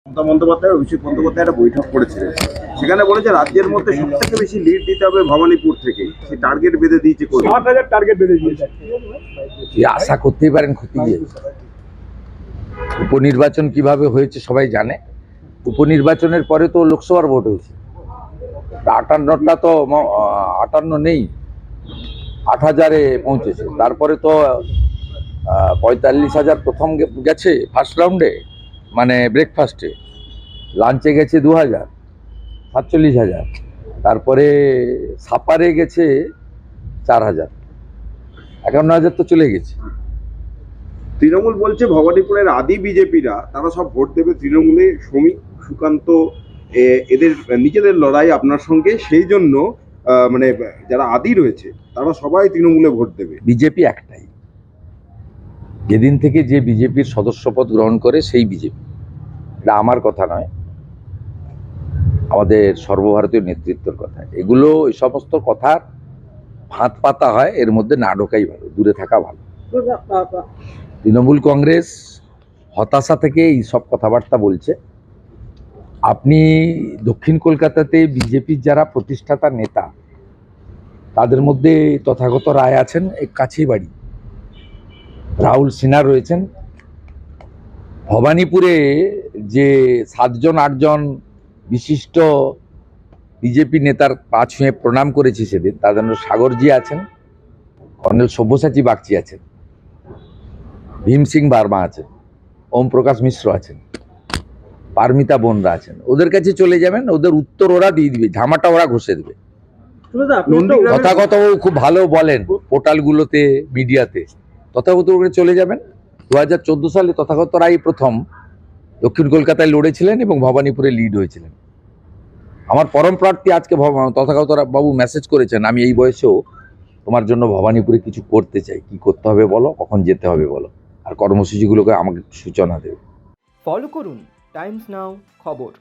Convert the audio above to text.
মমতা বন্দ্যোপাধ্যায় অভিষেক বন্দ্যোপাধ্যায় একটা বৈঠক করেছিলেন, সেখানে বলেছে রাজ্যের মধ্যে সব থেকে বেশি লিড দিতে হবে ভবানীপুর থেকে। সে টার্গেট বেঁধে দিয়েছে, 7,000 টার্গেট বেঁধে দিয়েছে। কি আশা করতেই পারেন ক্ষতি দিয়ে? উপনির্বাচন কিভাবে হয়েছে সবাই জানে। উপনির্বাচনের পরে তো লোকসভার ভোট হয়েছে, 58টা তো 58 নেই, 8,000-এ পৌঁছেছে। তারপরে তো 45,000 প্রথম গেছে ফার্স্ট রাউন্ডে, মানে ব্রেকফাস্টে। লাঞ্চে গেছে 2,000, 47,000। তারপরে সাপারে গেছে 4,000, 51,000 তো চলে গেছে। তৃণমূল বলছে ভবানীপুরের আদি বিজেপিরা তারা সব ভোট দেবে তৃণমূলে। শ্রমিক সুকান্ত এদের নিজেদের লড়াই আপনার সঙ্গে, সেই জন্য মানে যারা আদি রয়েছে তারা সবাই তৃণমূলে ভোট দেবে। বিজেপি একটাই, যেদিন থেকে যে বিজেপির সদস্যপদ গ্রহণ করে সেই বিজেপি। এটা আমার কথা নয়, আমাদের সর্বভারতীয় নেতৃত্বের কথা। এগুলো এই সমস্ত কথার ফাঁদ পাতা হয়, এর মধ্যে না ঢোকাই ভালো, দূরে থাকা ভালো। তৃণমূল কংগ্রেস হতাশা থেকে এই সব কথাবার্তা বলছে। আপনি দক্ষিণ কলকাতাতে বিজেপির যারা প্রতিষ্ঠাতা নেতা, তাদের মধ্যে তথাগত রায় আছেন, এক কাছেই বাড়ি। রাহুল সিনহা রয়েছেন। ভবানীপুরে যে 7জন 8জন বিশিষ্ট বিজেপি নেতার পা ছুঁয়ে প্রণাম করেছে সেদিন, তাদের মধ্যে সাগরজি আছেন, কর্নেল সব্যসাচী বাগচি আছেন, ভীম সিং বার্মা আছেন, ওম প্রকাশ মিশ্র আছেন, পারমিতা বোনরা আছেন। ওদের কাছে চলে যাবেন, ওদের উত্তর ওরা দিয়ে দিবে, ঝামাটা ওরা ঘষে দেবে। তথাগত খুব ভালো বলেন পোর্টালগুলোতে, মিডিয়াতে। তথাগত চলে যাবেন। 2014 সালে তথাগত রায় প্রথম দক্ষিণ কলকাতায় লড়েছিলেন এবং ভবানীপুরে লিড হয়েছিলেন। আমার পরম প্রার্থী আজকে তথাগত বাবু মেসেজ করেছেন, আমি এই বয়সেও তোমার জন্য ভবানীপুরে কিছু করতে চাই। কি করতে হবে বলো, কখন যেতে হবে বলো, আর কর্মসূচিগুলোকে আমাকে সূচনা দেবে। ফলো করুন টাইমস নাও খবর।